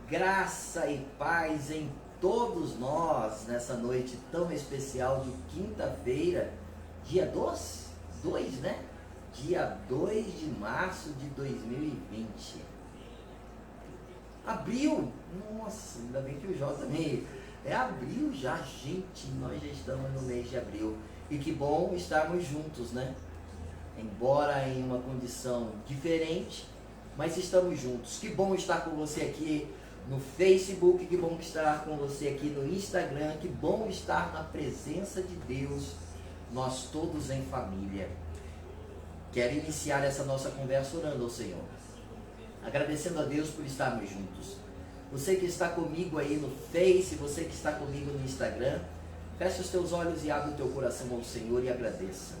Graça e paz em todos nós nessa noite tão especial de quinta-feira, dia 2, né? Dia 2 de março de 2020. Abril, nossa, ainda bem que o Jó também é abril já, gente, nós já estamos no mês de abril. E que bom estarmos juntos, né? Embora em uma condição diferente, mas estamos juntos. Que bom estar com você aqui no Facebook, que bom estar com você aqui no Instagram, que bom estar na presença de Deus, nós todos em família. Quero iniciar essa nossa conversa orando ao Senhor, agradecendo a Deus por estarmos juntos. Você que está comigo aí no Face, você que está comigo no Instagram, feche os teus olhos e abre o teu coração ao Senhor e agradeça.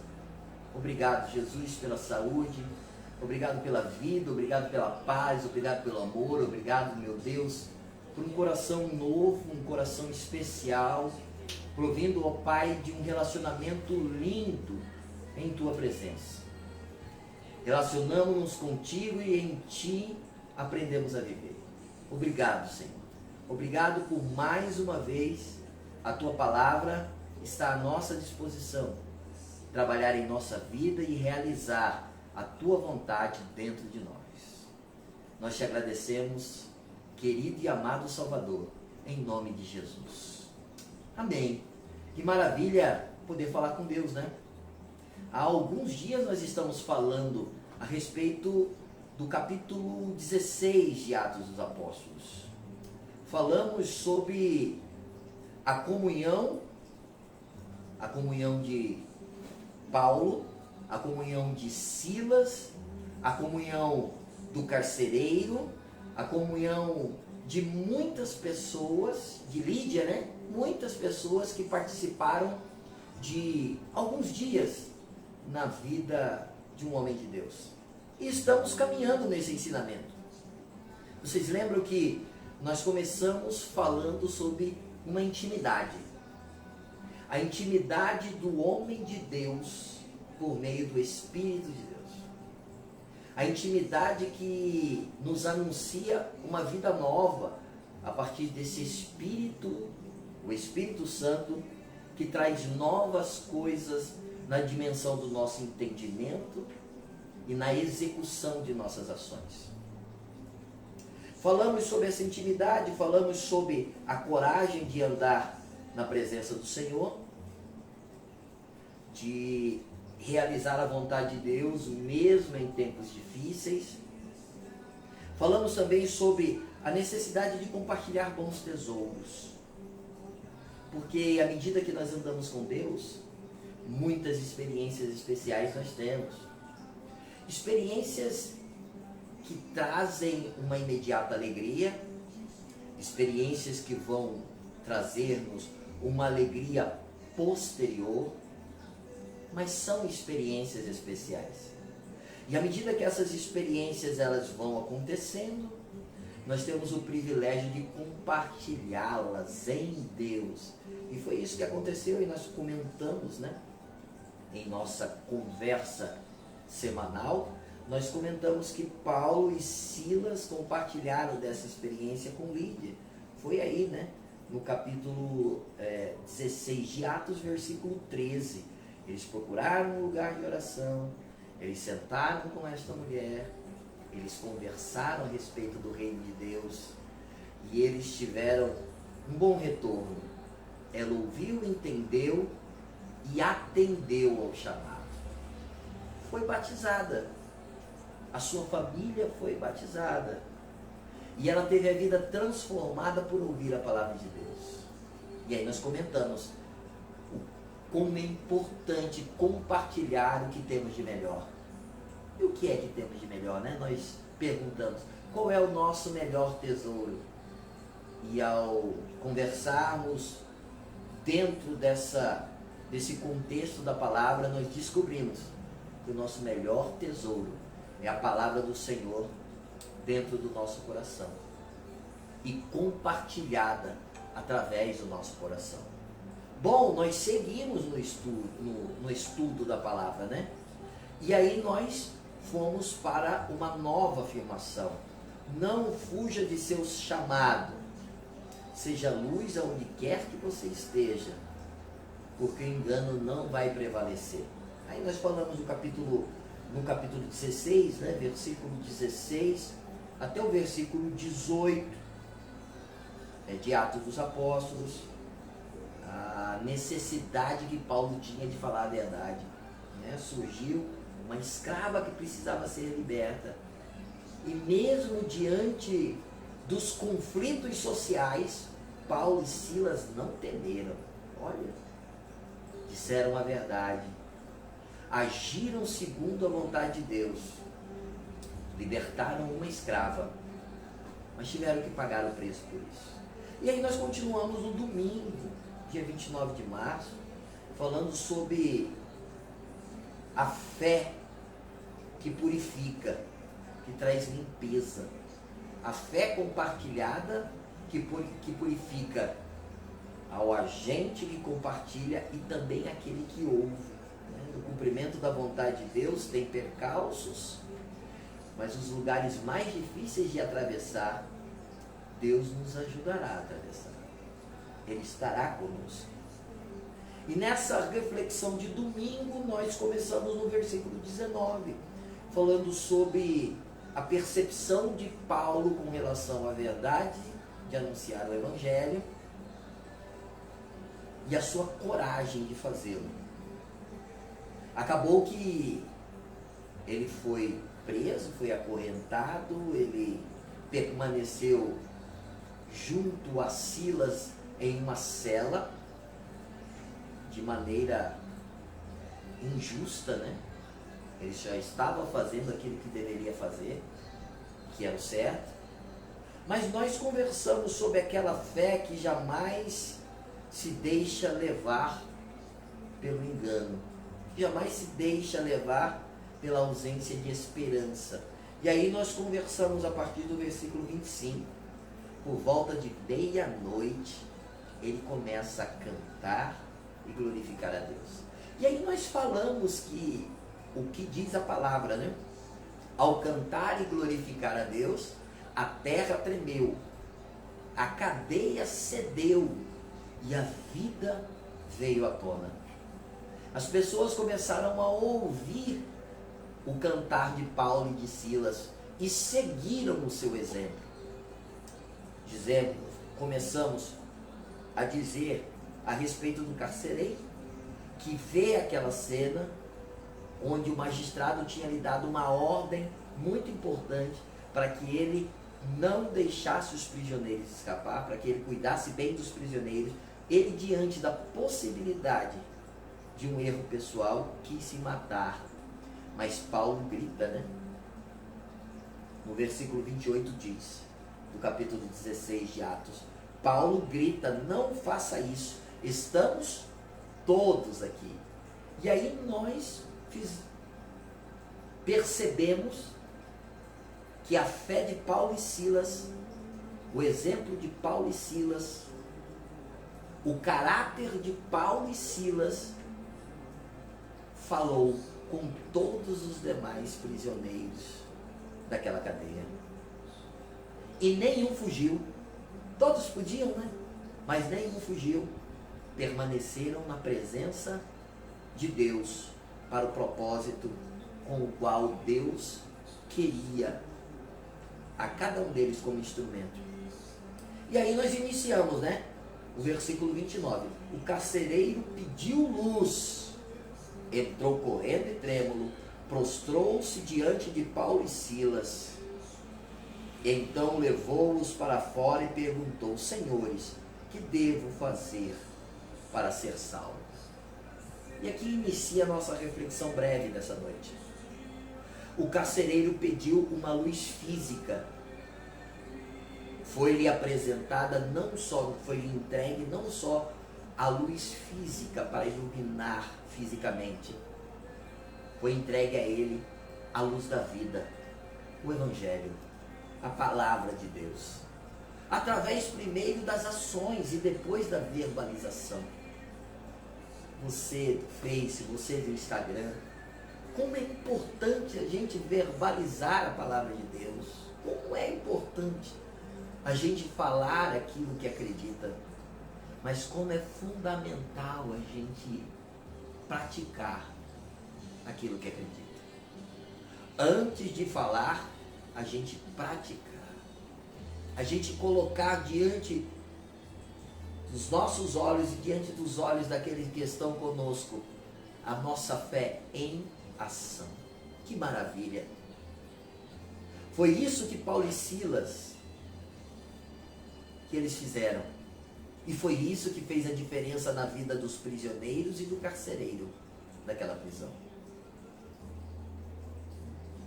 Obrigado, Jesus, pela saúde, obrigado pela vida, obrigado pela paz, obrigado pelo amor, obrigado, meu Deus, por um coração novo, um coração especial, provindo, ó Pai, de um relacionamento lindo em Tua presença. Relacionamos-nos contigo e em Ti aprendemos a viver. Obrigado, Senhor. Obrigado por mais uma vez a Tua palavra está à nossa disposição. Trabalhar em nossa vida e realizar a Tua vontade dentro de nós. Nós Te agradecemos, querido e amado Salvador, em nome de Jesus. Amém. Que maravilha poder falar com Deus, né? Há alguns dias nós estamos falando a respeito do capítulo 16 de Atos dos Apóstolos. Falamos sobre a comunhão de Paulo, a comunhão de Silas, a comunhão do carcereiro, a comunhão de muitas pessoas, de Lídia, né? Muitas pessoas que participaram de alguns dias na vida de um homem de Deus. E estamos caminhando nesse ensinamento. Vocês lembram que nós começamos falando sobre uma intimidade. A intimidade do homem de Deus por meio do Espírito de Deus. A intimidade que nos anuncia uma vida nova a partir desse Espírito, o Espírito Santo, que traz novas coisas na dimensão do nosso entendimento e na execução de nossas ações. Falamos sobre essa intimidade, falamos sobre a coragem de andar na presença do Senhor, de realizar a vontade de Deus mesmo em tempos difíceis. Falamos também sobre a necessidade de compartilhar bons tesouros, porque à medida que nós andamos com Deus, muitas experiências especiais nós temos. Experiências que trazem uma imediata alegria, experiências que vão trazer-nos uma alegria posterior, mas são experiências especiais. E à medida que essas experiências elas vão acontecendo, nós temos o privilégio de compartilhá-las em Deus. E foi isso que aconteceu e nós comentamos, né? Em nossa conversa semanal, nós comentamos que Paulo e Silas compartilharam dessa experiência com Lídia. Foi aí, né? No capítulo 16 de Atos, versículo 13. Eles procuraram um lugar de oração, eles sentaram com esta mulher, eles conversaram a respeito do reino de Deus e eles tiveram um bom retorno. Ela ouviu, entendeu e atendeu ao chamado. Foi batizada. A sua família foi batizada. E ela teve a vida transformada por ouvir a palavra de Deus. E aí nós comentamos como é importante compartilhar o que temos de melhor. E o que é que temos de melhor, né? Nós perguntamos, qual é o nosso melhor tesouro? E ao conversarmos dentro desse contexto da palavra, nós descobrimos que o nosso melhor tesouro é a palavra do Senhor dentro do nosso coração e compartilhada através do nosso coração. Bom, nós seguimos no estudo da palavra, né? E aí nós fomos para uma nova afirmação, Não fuja de seu chamado. Seja luz aonde quer que você esteja, porque o engano não vai prevalecer. Aí nós falamos no capítulo 16, né, versículo 16 até o versículo 18, de Atos dos Apóstolos, a necessidade que Paulo tinha de falar a verdade. Né? Surgiu uma escrava que precisava ser liberta. E mesmo diante dos conflitos sociais, Paulo e Silas não temeram. Olha, disseram a verdade. Agiram segundo a vontade de Deus. Libertaram uma escrava. Mas tiveram que pagar o preço por isso. E aí nós continuamos no domingo, dia 29 de março, falando sobre a fé que purifica, que traz limpeza. A fé compartilhada que purifica ao agente que compartilha e também aquele que ouve. No cumprimento da vontade de Deus tem percalços, mas os lugares mais difíceis de atravessar, Deus nos ajudará a atravessar. Ele estará conosco. E nessa reflexão de domingo, nós começamos no versículo 19, falando sobre a percepção de Paulo com relação à verdade de anunciar o Evangelho e a sua coragem de fazê-lo. Acabou que ele foi preso, foi acorrentado, ele permaneceu junto a Silas em uma cela de maneira injusta, né? Ele já estava fazendo aquilo que deveria fazer, que era o certo. Mas nós conversamos sobre aquela fé que jamais se deixa levar pelo engano, jamais se deixa levar pela ausência de esperança. E aí nós conversamos a partir do versículo 25, por volta de meia-noite, ele começa a cantar e glorificar a Deus. E aí nós falamos que o que diz a palavra, né? Ao cantar e glorificar a Deus, a terra tremeu, a cadeia cedeu e a vida veio à tona. As pessoas começaram a ouvir o cantar de Paulo e de Silas e seguiram o seu exemplo. Começamos a dizer a respeito do carcereiro que vê aquela cena onde o magistrado tinha lhe dado uma ordem muito importante para que ele não deixasse os prisioneiros escapar, para que ele cuidasse bem dos prisioneiros. Ele, diante da possibilidade de um erro pessoal, quis se matar. Mas Paulo grita, né? No versículo 28 diz, do capítulo 16 de Atos, Paulo grita: não faça isso, estamos todos aqui. E aí nós percebemos que a fé de Paulo e Silas, o exemplo de Paulo e Silas, o caráter de Paulo e Silas falou com todos os demais prisioneiros daquela cadeia. E nenhum fugiu. Todos podiam, né? Mas nenhum fugiu. Permaneceram na presença de Deus para o propósito com o qual Deus queria a cada um deles como instrumento. E aí nós iniciamos, né? O versículo 29. O carcereiro pediu luz, entrou correndo e trêmulo, prostrou-se diante de Paulo e Silas. Então levou-os para fora e perguntou: senhores, que devo fazer para ser salvo? E aqui inicia a nossa reflexão breve dessa noite. O carcereiro pediu uma luz física. Foi-lhe apresentada foi-lhe entregue não só a luz física para iluminar fisicamente, foi entregue a ele a luz da vida, o Evangelho, a palavra de Deus, através primeiro das ações e depois da verbalização. Você do Face, você do Instagram, como é importante a gente verbalizar a palavra de Deus. como é importante a gente falar aquilo que acredita, mas como é fundamental a gente praticar aquilo que acredita. Antes de falar, a gente praticar. A gente colocar diante dos nossos olhos e diante dos olhos daqueles que estão conosco a nossa fé em ação. Que maravilha! Foi isso que Paulo e Silas, que eles fizeram. E foi isso que fez a diferença na vida dos prisioneiros e do carcereiro daquela prisão.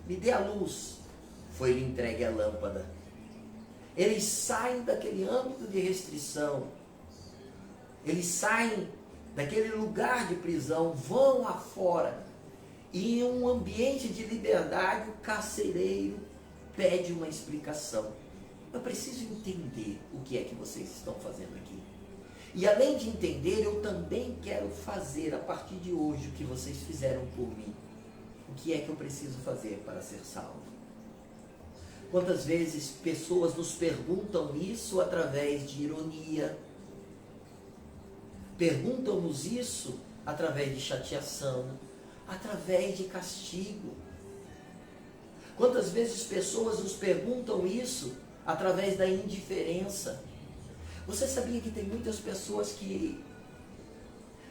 Me dê a luz, foi-lhe entregue a lâmpada. Eles saem daquele âmbito de restrição, eles saem daquele lugar de prisão, vão afora, e em um ambiente de liberdade, o carcereiro pede uma explicação. Eu preciso entender o que é que vocês estão fazendo aqui. E além de entender, eu também quero fazer a partir de hoje o que vocês fizeram por mim. O que é que eu preciso fazer para ser salvo? Quantas vezes pessoas nos perguntam isso através de ironia, perguntam-nos isso através de chateação, através de castigo. Quantas vezes pessoas nos perguntam isso através da indiferença? Você sabia que tem muitas pessoas que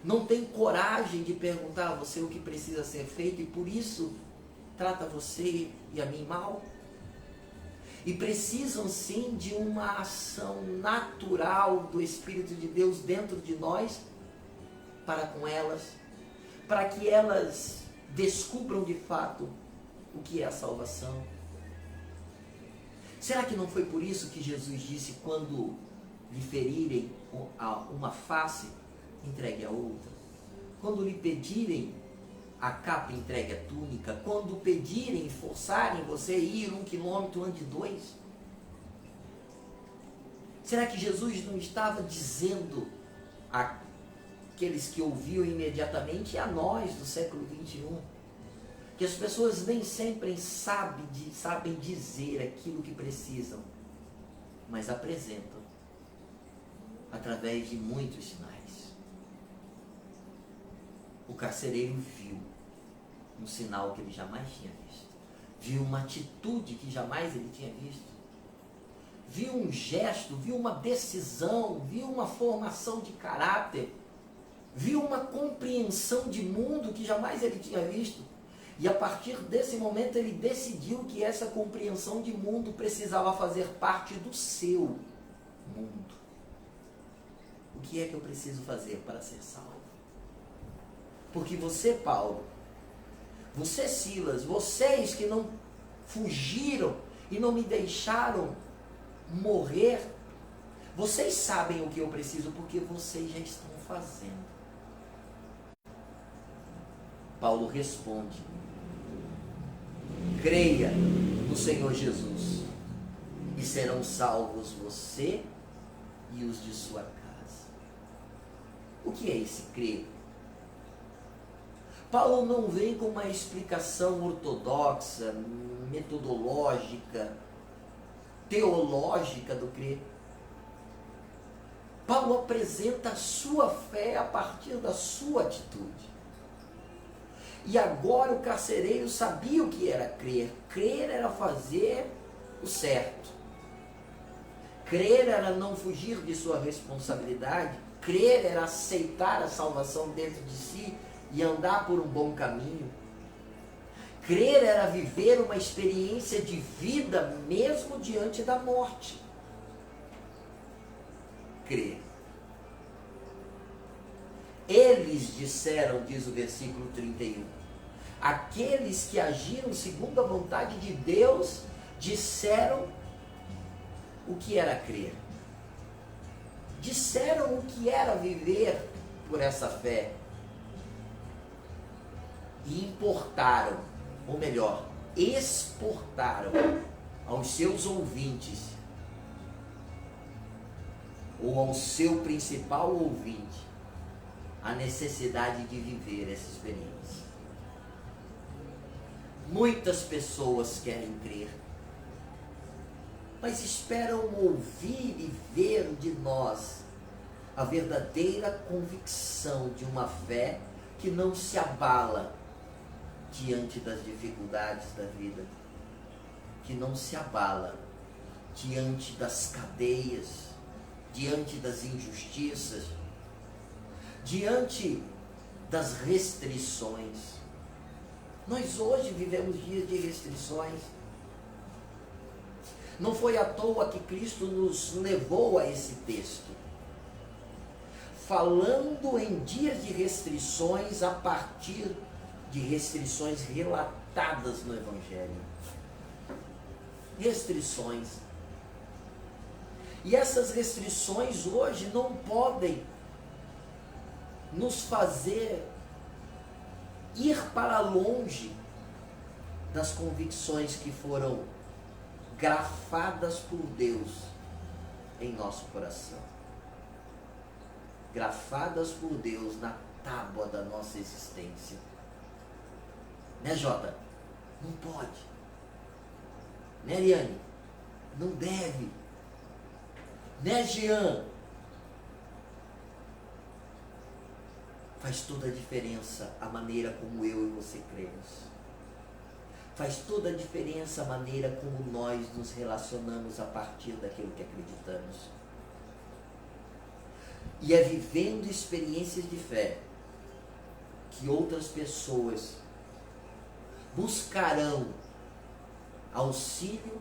não têm coragem de perguntar a você o que precisa ser feito e por isso trata você e a mim mal? E precisam sim de uma ação natural do Espírito de Deus dentro de nós para com elas, para que elas descubram de fato o que é a salvação. Será que não foi por isso que Jesus disse: quando lhe ferirem uma face, entregue a outra? Quando lhe pedirem a capa, entregue a túnica? Quando pedirem, forçarem você a ir 1 quilômetro, ande 2? Será que Jesus não estava dizendo àqueles que ouviam imediatamente e a nós do século 21 que as pessoas nem sempre sabem dizer aquilo que precisam, mas apresentam através de muitos sinais? O carcereiro viu um sinal que ele jamais tinha visto, viu uma atitude que jamais ele tinha visto, viu um gesto, viu uma decisão, viu uma formação de caráter, viu uma compreensão de mundo que jamais ele tinha visto. E a partir desse momento ele decidiu que essa compreensão de mundo precisava fazer parte do seu mundo. O que é que eu preciso fazer para ser salvo? Porque você, Paulo, você, Silas, vocês que não fugiram e não me deixaram morrer, vocês sabem o que eu preciso, porque vocês já estão fazendo. Paulo responde: creia no Senhor Jesus e serão salvos você e os de sua casa. O que é esse crer? Paulo não vem com uma explicação ortodoxa, metodológica, teológica do crer. Paulo apresenta a sua fé a partir da sua atitude. E agora o carcereiro sabia o que era crer. Crer era fazer o certo. Crer era não fugir de sua responsabilidade. Crer era aceitar a salvação dentro de si e andar por um bom caminho. Crer era viver uma experiência de vida mesmo diante da morte. Crer. Eles disseram, diz o versículo 31, aqueles que agiram segundo a vontade de Deus disseram o que era crer. Disseram o que era viver por essa fé. E importaram, ou melhor, exportaram aos seus ouvintes, ou ao seu principal ouvinte, a necessidade de viver essa experiência. Muitas pessoas querem crer, mas esperam ouvir e ver de nós a verdadeira convicção de uma fé que não se abala diante das dificuldades da vida, que não se abala diante das cadeias, diante das injustiças, diante das restrições. Nós hoje vivemos dias de restrições. Não foi à toa que Cristo nos levou a esse texto, falando em dias de restrições a partir de restrições relatadas no Evangelho. Restrições. E essas restrições hoje não podem nos fazer ir para longe das convicções que foram grafadas por Deus em nosso coração. Grafadas por Deus na tábua da nossa existência. Né, Jota? Não pode. Né, Ariane? Não deve. Né, Jean? Faz toda a diferença a maneira como eu e você cremos. Faz toda a diferença a maneira como nós nos relacionamos a partir daquilo que acreditamos. E é vivendo experiências de fé que outras pessoas buscarão auxílio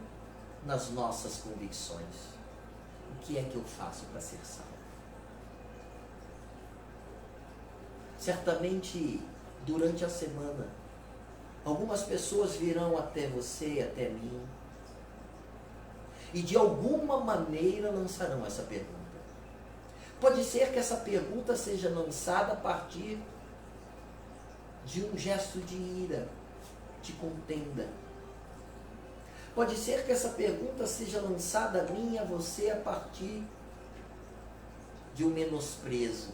nas nossas convicções. O que é que eu faço para ser salvo? Certamente, durante a semana, algumas pessoas virão até você, até mim, e de alguma maneira lançarão essa pergunta. Pode ser que essa pergunta seja lançada a partir de um gesto de ira, de contenda. Pode ser que essa pergunta seja lançada a mim e a você a partir de um menosprezo,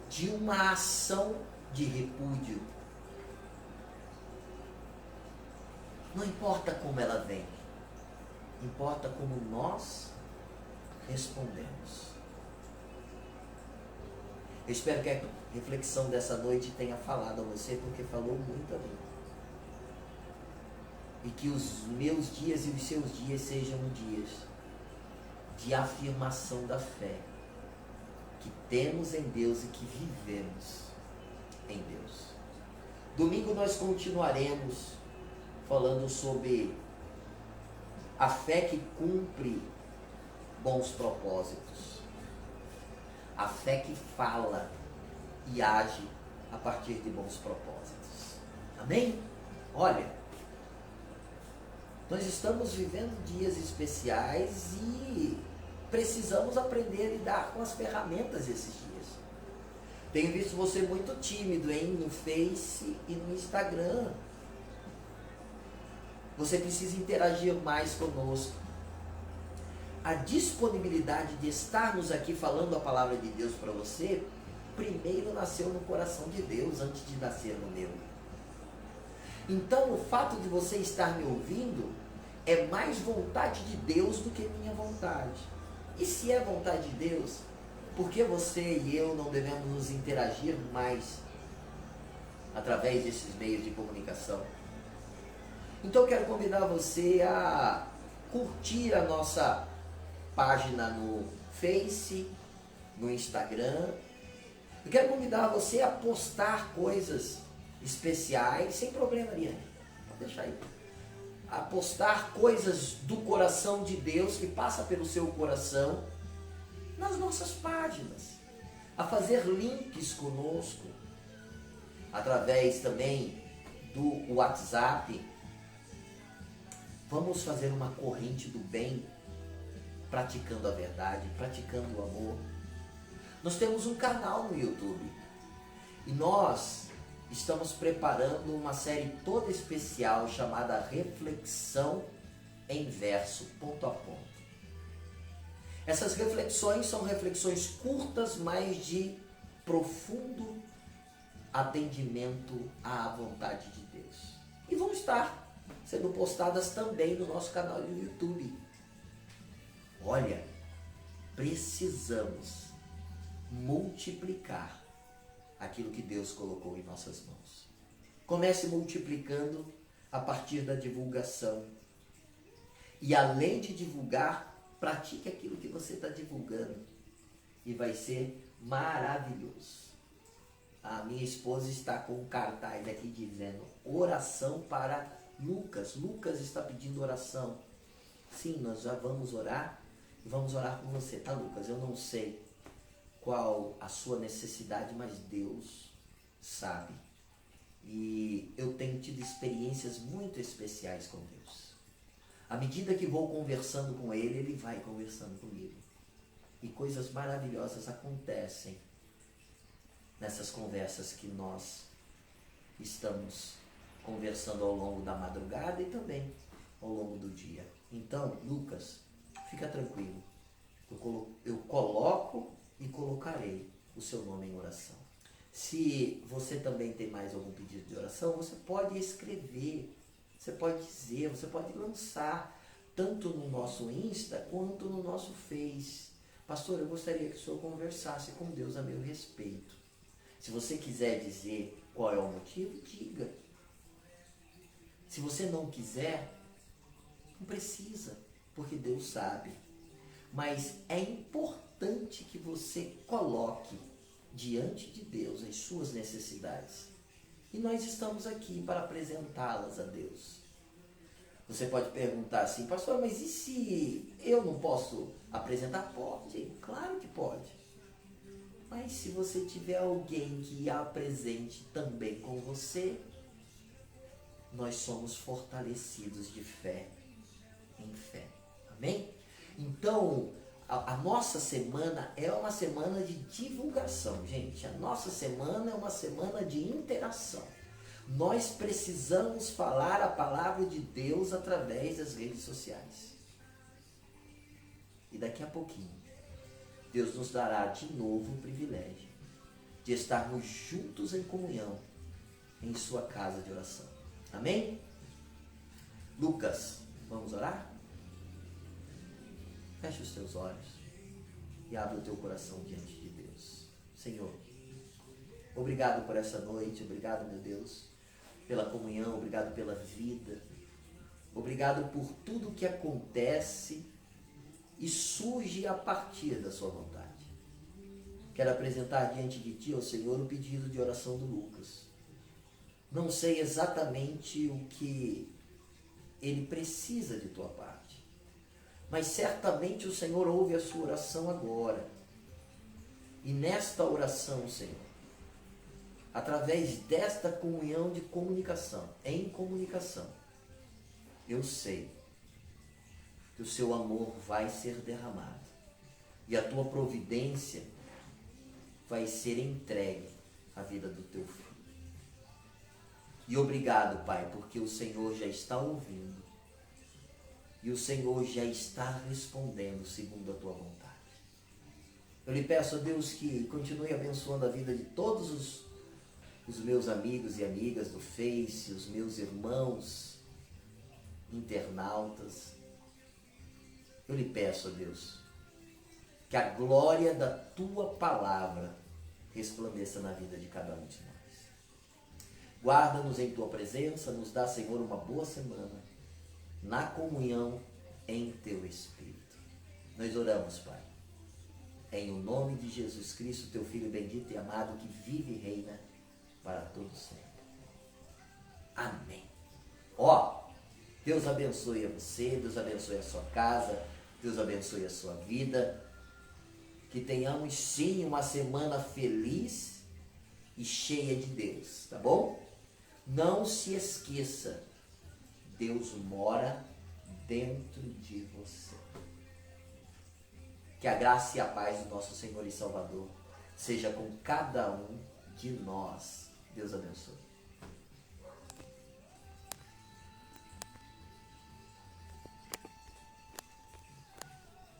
de uma ação de repúdio. Não importa como ela vem, importa como nós respondemos. Eu espero que a reflexão dessa noite tenha falado a você, porque falou muito a mim. E que os meus dias e os seus dias sejam dias de afirmação da fé que temos em Deus e que vivemos em Deus. Domingo nós continuaremos falando sobre a fé que cumpre bons propósitos. A fé que fala e age a partir de bons propósitos. Amém? Olha, nós estamos vivendo dias especiais e precisamos aprender a lidar com as ferramentas desses dias. Tenho visto você muito tímido, no Face e no Instagram. Você precisa interagir mais conosco. A disponibilidade de estarmos aqui falando a palavra de Deus para você, primeiro nasceu no coração de Deus, antes de nascer no meu. Então, o fato de você estar me ouvindo é mais vontade de Deus do que minha vontade. E se é vontade de Deus, por que você e eu não devemos nos interagir mais através desses meios de comunicação? Então eu quero convidar você a curtir a nossa página no Face, no Instagram. Eu quero convidar você a postar coisas especiais, sem problema, Ariane. Pode deixar aí. A postar coisas do coração de Deus, que passa pelo seu coração, nas nossas páginas. A fazer links conosco, através também do WhatsApp. Vamos fazer uma corrente do bem, praticando a verdade, praticando o amor. Nós temos um canal no YouTube e nós estamos preparando uma série toda especial chamada Reflexão em Verso, ponto a ponto. Essas reflexões são reflexões curtas, mas de profundo atendimento à vontade de Deus. E vão estar sendo postadas também no nosso canal do YouTube. Olha, precisamos multiplicar aquilo que Deus colocou em nossas mãos. Comece multiplicando a partir da divulgação. E além de divulgar, pratique aquilo que você está divulgando. E vai ser maravilhoso. A minha esposa está com um cartaz aqui dizendo: oração para Lucas. Lucas está pedindo oração. Sim, nós já vamos orar. E vamos orar por você, tá, Lucas? Eu não sei qual a sua necessidade, mas Deus sabe. E eu tenho tido experiências muito especiais com Deus. À medida que vou conversando com Ele, Ele vai conversando comigo. E coisas maravilhosas acontecem nessas conversas que nós estamos conversando ao longo da madrugada e também ao longo do dia. Então, Lucas, fica tranquilo. Eu coloco e colocarei o seu nome em oração. Se você também tem mais algum pedido de oração, você pode escrever, você pode dizer, você pode lançar, tanto no nosso Insta quanto no nosso Face. Pastor, eu gostaria que o senhor conversasse com Deus a meu respeito. Se você quiser dizer qual é o motivo, diga. Se você não quiser, não precisa, porque Deus sabe. Mas é importante que você coloque diante de Deus as suas necessidades. E nós estamos aqui para apresentá-las a Deus. Você pode perguntar assim: pastor, mas e se eu não posso apresentar? Pode, claro que pode. Mas se você tiver alguém que a apresente também com você, nós somos fortalecidos de fé em fé. Amém? Então, a nossa semana é uma semana de divulgação, gente. A nossa semana é uma semana de interação. Nós precisamos falar a palavra de Deus através das redes sociais. E daqui a pouquinho, Deus nos dará de novo o privilégio de estarmos juntos em comunhão em sua casa de oração. Amém? Lucas, vamos orar? Feche os teus olhos e abre o teu coração diante de Deus. Senhor, obrigado por essa noite, obrigado, meu Deus, pela comunhão, obrigado pela vida, obrigado por tudo que acontece e surge a partir da sua vontade. Quero apresentar diante de Ti, ó Senhor, o pedido de oração do Lucas. Não sei exatamente o que ele precisa de Tua parte, mas certamente o Senhor ouve a sua oração agora. E nesta oração, Senhor, através desta comunhão de comunicação, em comunicação, eu sei que o seu amor vai ser derramado e a tua providência vai ser entregue à vida do teu filho. E obrigado, Pai, porque o Senhor já está ouvindo e o Senhor já está respondendo segundo a tua vontade. Eu lhe peço, a Deus, que continue abençoando a vida de todos os meus amigos e amigas do Face, os meus irmãos internautas. Eu lhe peço, a Deus, que a glória da tua palavra resplandeça na vida de cada um de nós. Guarda-nos em tua presença, nos dá, Senhor, uma boa semana, na comunhão em teu Espírito. Nós oramos, Pai, em o nome de Jesus Cristo, teu Filho bendito e amado, que vive e reina para todo sempre. Amém. Deus abençoe a você, Deus abençoe a sua casa, Deus abençoe a sua vida. Que tenhamos sim uma semana feliz e cheia de Deus, tá bom? Não se esqueça, Deus mora dentro de você. Que a graça e a paz do nosso Senhor e Salvador seja com cada um de nós. Deus abençoe.